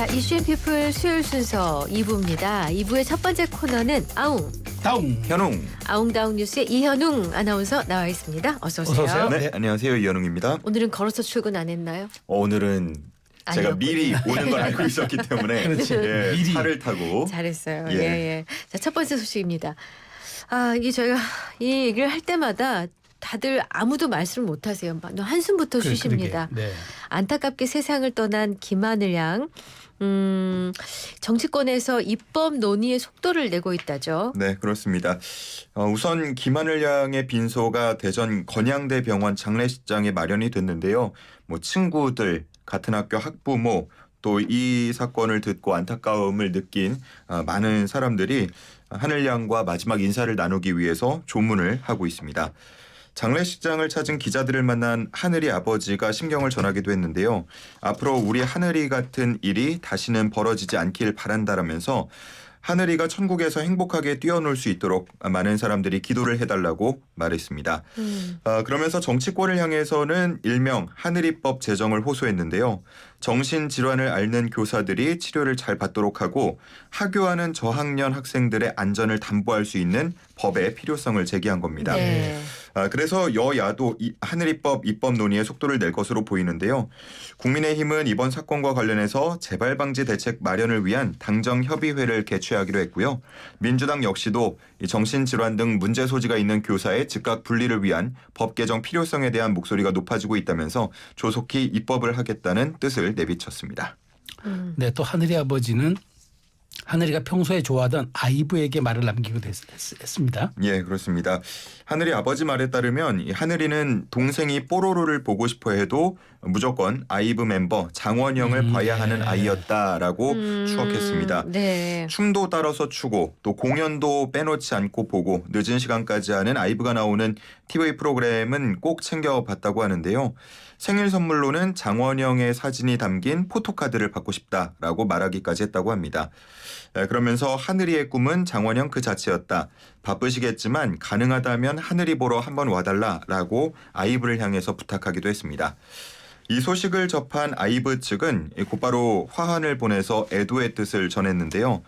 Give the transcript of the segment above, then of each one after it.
자, 이슈앤피플 수요일 순서 2부입니다. 2부의 첫 번째 코너는 아웅. 다웅 현웅. 아웅다웅 뉴스의 이현웅 아나운서 나와 있습니다. 어서 오세요. 어서 오세요. 네, 네. 안녕하세요. 이현웅입니다. 오늘은 걸어서 출근 안 했나요? 오늘은 제가 아니었군요. 미리 오는 걸 알고 있었기 때문에 그렇지. 예, 미리. 차를 타고 잘했어요. 예. 예. 자, 첫 번째 소식입니다. 이게 저희가 이 얘기를 할 때마다 다들 아무도 말씀을 못 하세요. 한숨부터 쉬십니다. 네. 안타깝게 세상을 떠난 김하늘 양. 정치권에서 입법 논의의 속도를 내고 있다죠. 네, 그렇습니다. 우선 김하늘 양의 빈소가 대전 건양대 병원 장례식장에 마련이 됐는데요. 뭐 친구들, 같은 학교 학부모, 또 이 사건을 듣고 안타까움을 느낀 많은 사람들이 하늘 양과 마지막 인사를 나누기 위해서 조문을 하고 있습니다. 장례식장을 찾은 기자들을 만난 하늘이 아버지가 심경을 전하기도 했는데요. 앞으로 우리 하늘이 같은 일이 다시는 벌어지지 않길 바란다라면서 하늘이가 천국에서 행복하게 뛰어놀 수 있도록 많은 사람들이 기도를 해달라고 말했습니다. 그러면서 정치권을 향해서는 일명 하늘이법 제정을 호소했는데요. 정신질환을 앓는 교사들이 치료를 잘 받도록 하고 하교하는 저학년 학생들의 안전을 담보할 수 있는 법의 필요성을 제기한 겁니다. 네. 그래서 여야도 하늘이법 입법 논의에 속도를 낼 것으로 보이는데요. 국민의힘은 이번 사건과 관련해서 재발 방지 대책 마련을 위한 당정협의회를 개최하기로 했고요. 민주당 역시도 정신질환 등 문제 소지가 있는 교사의 즉각 분리를 위한 법 개정 필요성에 대한 목소리가 높아지고 있다면서 조속히 입법을 하겠다는 뜻을 내비쳤습니다. 네, 또 하늘이 아버지는 하늘이가 평소에 좋아하던 아이브에게 말을 남기기도 했습니다. 예, 그렇습니다. 하늘이 아버지 말에 따르면 이 하늘이는 동생이 뽀로로를 보고 싶어 해도 무조건 아이브 멤버 장원영을 봐야 하는 아이였다라고 추억했습니다. 네. 춤도 따라서 추고 또 공연도 빼놓지 않고 보고 늦은 시간까지 하는 아이브가 나오는 TV 프로그램은 꼭 챙겨봤다고 하는데요. 생일 선물로는 장원영의 사진이 담긴 포토카드를 받고 싶다라고 말하기까지 했다고 합니다. 그러면서 하늘이의 꿈은 장원영 그 자체였다. 바쁘시겠지만 가능하다면 하늘이 보러 한번 와달라라고 아이브를 향해서 부탁하기도 했습니다. 이 소식을 접한 아이브 측은 곧바로 화환을 보내서 애도의 뜻을 전했는데요.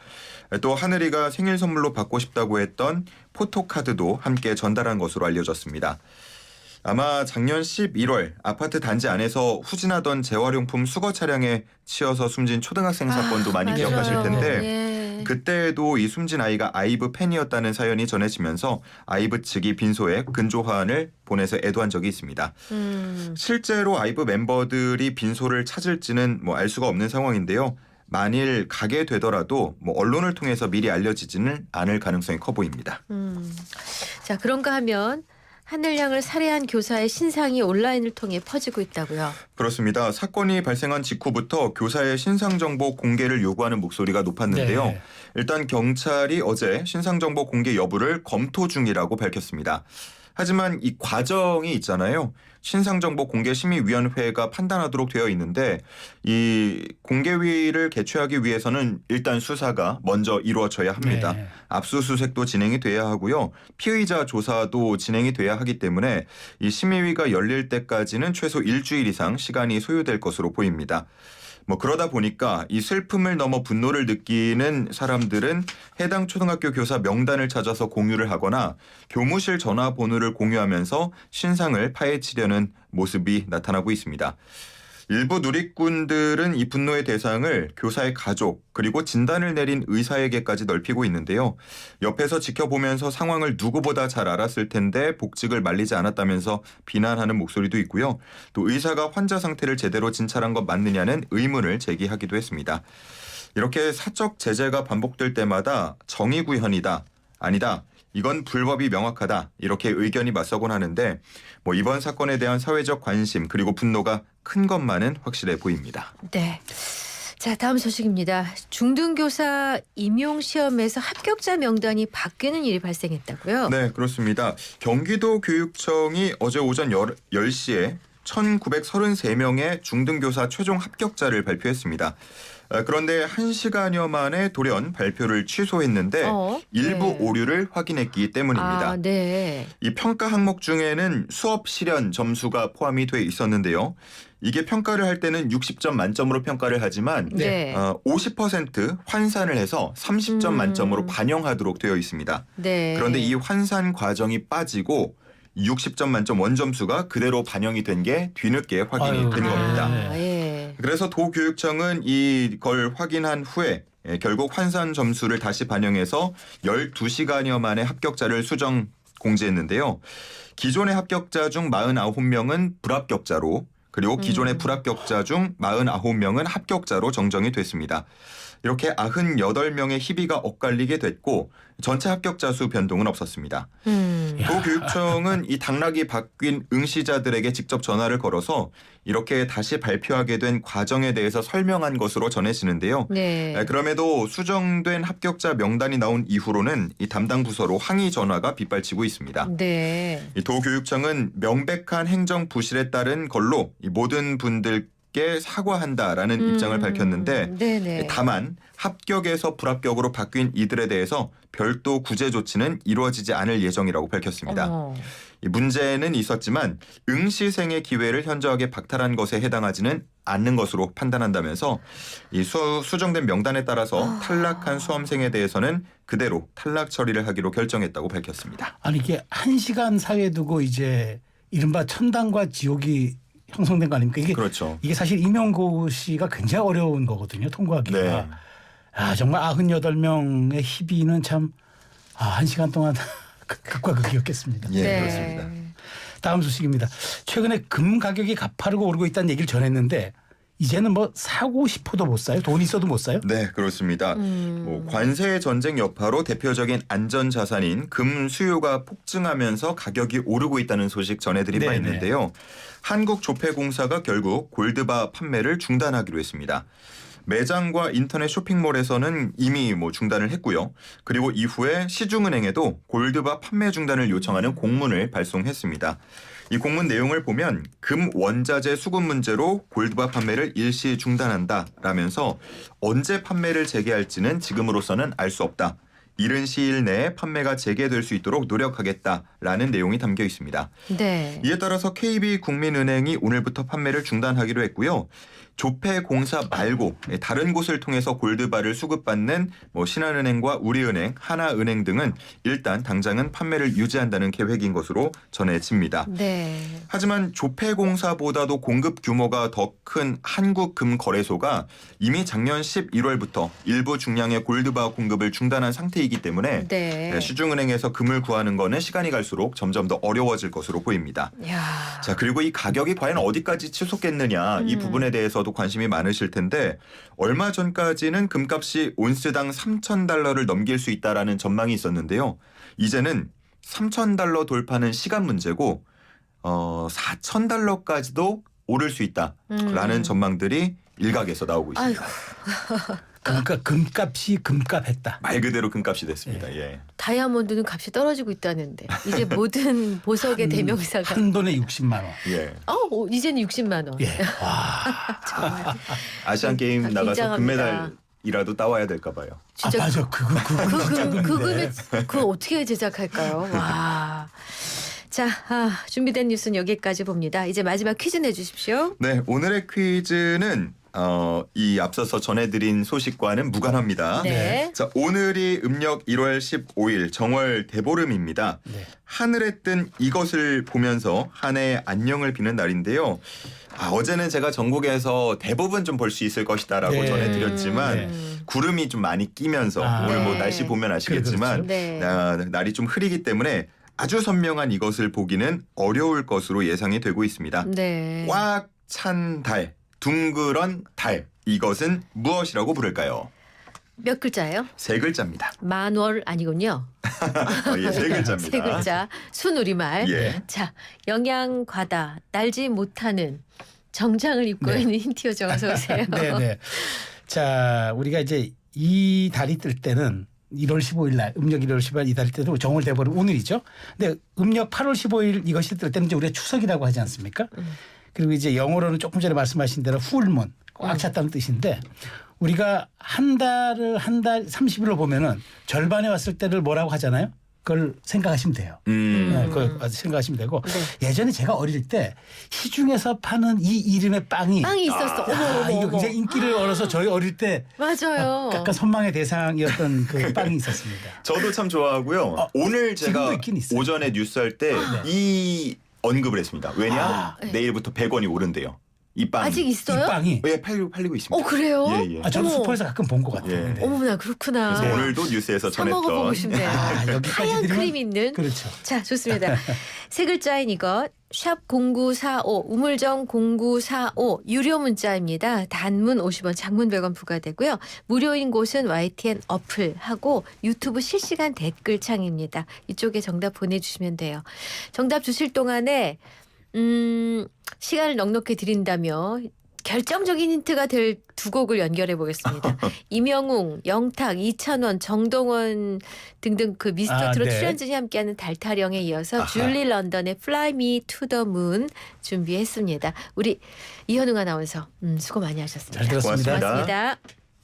또 하늘이가 생일 선물로 받고 싶다고 했던 포토카드도 함께 전달한 것으로 알려졌습니다. 아마 작년 11월 아파트 단지 안에서 후진하던 재활용품 수거 차량에 치여서 숨진 초등학생 사건도 많이 맞아요. 기억하실 텐데 예. 그때에도 이 숨진 아이가 아이브 팬이었다는 사연이 전해지면서 아이브 측이 빈소에 근조화환을 보내서 애도한 적이 있습니다. 실제로 아이브 멤버들이 빈소를 찾을지는 알 수가 없는 상황인데요. 만일 가게 되더라도 언론을 통해서 미리 알려지지는 않을 가능성이 커 보입니다. 자, 그런가 하면 하늘양을 살해한 교사의 신상이 온라인을 통해 퍼지고 있다고요. 그렇습니다. 사건이 발생한 직후부터 교사의 신상 정보 공개를 요구하는 목소리가 높았는데요. 네. 일단 경찰이 어제 신상 정보 공개 여부를 검토 중이라고 밝혔습니다. 하지만 이 과정이 있잖아요. 신상정보공개심의위원회가 판단하도록 되어 있는데 이 공개위를 개최하기 위해서는 일단 수사가 먼저 이루어져야 합니다. 네. 압수수색도 진행이 돼야 하고요. 피의자 조사도 진행이 돼야 하기 때문에 이 심의위가 열릴 때까지는 최소 일주일 이상 시간이 소요될 것으로 보입니다. 그러다 보니까 이 슬픔을 넘어 분노를 느끼는 사람들은 해당 초등학교 교사 명단을 찾아서 공유를 하거나 교무실 전화번호를 공유하면서 신상을 파헤치려는 모습이 나타나고 있습니다. 일부 누리꾼들은 이 분노의 대상을 교사의 가족 그리고 진단을 내린 의사에게까지 넓히고 있는데요. 옆에서 지켜보면서 상황을 누구보다 잘 알았을 텐데 복직을 말리지 않았다면서 비난하는 목소리도 있고요. 또 의사가 환자 상태를 제대로 진찰한 것 맞느냐는 의문을 제기하기도 했습니다. 이렇게 사적 제재가 반복될 때마다 정의구현이다. 아니다. 이건 불법이 명확하다. 이렇게 의견이 맞서곤 하는데 이번 사건에 대한 사회적 관심 그리고 분노가 큰 것만은 확실해 보입니다. 네. 자, 다음 소식입니다. 중등교사 임용시험에서 합격자 명단이 바뀌는 일이 발생했다고요? 네, 그렇습니다. 경기도 교육청이 어제 오전 10시에 1933명의 중등교사 최종 합격자를 발표했습니다. 그런데 1시간여 만에 돌연 발표를 취소했는데 일부 네. 오류를 확인했기 때문입니다. 네. 이 평가 항목 중에는 수업 실현 점수가 포함이 돼 있었는데요. 이게 평가를 할 때는 60점 만점으로 평가를 하지만 네. 50% 환산을 해서 30점 만점으로 반영하도록 되어 있습니다. 네. 그런데 이 환산 과정이 빠지고 60점 만점 원점수가 그대로 반영이 된 게 뒤늦게 확인이 아유, 된 네. 겁니다. 예. 그래서 도교육청은 이걸 확인한 후에 결국 환산 점수를 다시 반영해서 12시간여 만에 합격자를 수정 공지했는데요. 기존의 합격자 중 49명은 불합격자로 그리고 기존의 불합격자 중 49명은 합격자로 정정이 됐습니다. 이렇게 98명의 희비가 엇갈리게 됐고 전체 합격자 수 변동은 없었습니다. 도교육청은 이 당락이 바뀐 응시자들에게 직접 전화를 걸어서 이렇게 다시 발표하게 된 과정에 대해서 설명한 것으로 전해지는데요. 네. 그럼에도 수정된 합격자 명단이 나온 이후로는 이 담당 부서로 항의 전화가 빗발치고 있습니다. 네. 이 도교육청은 명백한 행정 부실에 따른 걸로 이 모든 분들께 사과한다라는 입장을 밝혔는데 네네. 다만 합격에서 불합격으로 바뀐 이들에 대해서 별도 구제 조치는 이루어지지 않을 예정이라고 밝혔습니다. 어머. 이 문제는 있었지만 응시생의 기회를 현저하게 박탈한 것에 해당하지는 않는 것으로 판단한다면서 이 수정된 명단에 따라서 탈락한 수험생에 대해서는 그대로 탈락 처리를 하기로 결정했다고 밝혔습니다. 아니 이게 1시간 사이에 두고 이제 이른바 천당과 지옥이 형성된 거 아닙니까? 이게 그렇죠. 이게 사실 임용고시가 굉장히 어려운 거거든요. 통과하기가. 네. 아 정말 98명의 희비는 참 1시간 동안 극과 극이었겠습니다. 예, 네. 그렇습니다. 다음 소식입니다. 최근에 금 가격이 가파르고 오르고 있다는 얘기를 전했는데 이제는 뭐 사고 싶어도 못 사요? 돈 있어도 못 사요? 네, 그렇습니다. 뭐 관세 전쟁 여파로 대표적인 안전 자산인 금 수요가 폭증하면서 가격이 오르고 있다는 소식 전해드린 바 네네. 있는데요. 한국조폐공사가 결국 골드바 판매를 중단하기로 했습니다. 매장과 인터넷 쇼핑몰에서는 이미 중단을 했고요. 그리고 이후에 시중은행에도 골드바 판매 중단을 요청하는 공문을 발송했습니다. 이 공문 내용을 보면 금 원자재 수급 문제로 골드바 판매를 일시 중단한다라면서 언제 판매를 재개할지는 지금으로서는 알 수 없다. 이른 시일 내에 판매가 재개될 수 있도록 노력하겠다라는 내용이 담겨 있습니다. 네. 이에 따라서 KB국민은행이 오늘부터 판매를 중단하기로 했고요. 조폐공사 말고 다른 곳을 통해서 골드바를 수급받는 신한은행과 우리은행, 하나은행 등은 일단 당장은 판매를 유지한다는 계획인 것으로 전해집니다. 네. 하지만 조폐공사보다도 공급 규모가 더 큰 한국금거래소가 이미 작년 11월부터 일부 중량의 골드바 공급을 중단한 상태이기 때문에 네. 시중은행에서 금을 구하는 거는 시간이 갈수록 점점 더 어려워질 것으로 보입니다. 야. 자, 그리고 이 가격이 과연 어디까지 치솟겠느냐 이 부분에 대해서도 관심이 많으실 텐데 얼마 전까지는 금값이 온스당 $3,000를 넘길 수 있다라는 전망이 있었는데요. 이제는 $3,000 돌파는 시간 문제고 $4,000까지도 오를 수 있다라는 전망들이 일각에서 나오고 있습니다. 아이고. 그러니까 금값이 금값했다. 말 그대로 금값이 됐습니다. 예. 다이아몬드는 값이 떨어지고 있다는데 이제 모든 보석의 대명사가 한 돈에 60만 원. 예. 이제는 60만 원. 예. 와. 정말 아시안 게임 나가서 긴장합니다. 금메달이라도 따와야 될까 봐요. 진짜 맞아. 그거 진짜 그 금인데. 금액 그걸 어떻게 제작할까요? 와. 자, 준비된 뉴스는 여기까지 봅니다. 이제 마지막 퀴즈 내주십시오. 네, 오늘의 퀴즈는 이 앞서서 전해드린 소식과는 무관합니다. 네. 자, 오늘이 음력 1월 15일 정월 대보름입니다. 네. 하늘에 뜬 이것을 보면서 한 해의 안녕을 비는 날인데요. 어제는 제가 전국에서 대부분 좀 볼 수 있을 것이다라고 네. 전해드렸지만 구름이 좀 많이 끼면서 오늘 네. 날씨 보면 아시겠지만 그렇죠. 네. 날이 좀 흐리기 때문에 아주 선명한 이것을 보기는 어려울 것으로 예상이 되고 있습니다. 네. 꽉 찬 달, 둥그런 달. 이것은 무엇이라고 부를까요? 몇 글자예요? 세 글자입니다. 만월 아니군요. 예, 세 글자입니다. 세 글자. 순우리말. 예. 자, 영양 과다 날지 못하는 정장을 입고 네. 있는 힌티오 어서 오세요. 네네. 자, 우리가 이제 이 달이 뜰 때는 1월 15일 날, 음력 1월 15일 이 달이 때도 정월 대보름 오늘이죠. 근데 음력 8월 15일 이것이 뜰 때는 이제 우리가 추석이라고 하지 않습니까? 그리고 이제 영어로는 조금 전에 말씀하신 대로 풀문, 꽉 찼다는 뜻인데 우리가 한 달 30일로 보면은 절반에 왔을 때를 뭐라고 하잖아요? 걸 생각하시면 돼요. 네, 그걸 생각하시면 되고 네. 예전에 제가 어릴 때 시중에서 파는 이 이름의 빵이 빵이 있었어. 어머, 이거 어머. 굉장히 인기를 얻어서 저희 어릴 때 맞아요. 약간 선망의 대상이었던 그 빵이 있었습니다. 저도 참 좋아하고요. 오늘 제가 지금도 있긴 있어요. 오전에 뉴스할 때 이 언급을 했습니다. 왜냐? 네. 내일부터 100원이 오른대요. 이 빵이. 아직 있어요? 이 빵이 예, 팔리고 있습니다. 그래요? 예, 예. 저도 어머. 슈퍼에서 가끔 본 것 같아요. 예. 네. 어머나 그렇구나. 그래서 오늘도 뉴스에서 사 먹어보고 전했던 싶네요. 여기까지 하얀 드리면 크림 있는. 그렇죠. 자, 좋습니다. 세 글자인 이것 샵 0945 우물정 0945 유료 문자입니다. 단문 50원, 장문 100원 부과되고요. 무료인 곳은 YTN 어플하고 유튜브 실시간 댓글창입니다. 이쪽에 정답 보내주시면 돼요. 정답 주실 동안에 시간을 넉넉히 드린다며 결정적인 힌트가 될 두 곡을 연결해 보겠습니다. 이명웅, 영탁, 이찬원, 정동원 등등 그 미스터 트롯 네. 출연진이 함께하는 달타령에 이어서 아하. 줄리 런던의 Fly Me to the Moon 준비했습니다. 우리 이현웅 아나운서 수고 많이 하셨습니다. 잘 들었습니다. 고맙습니다. 고맙습니다.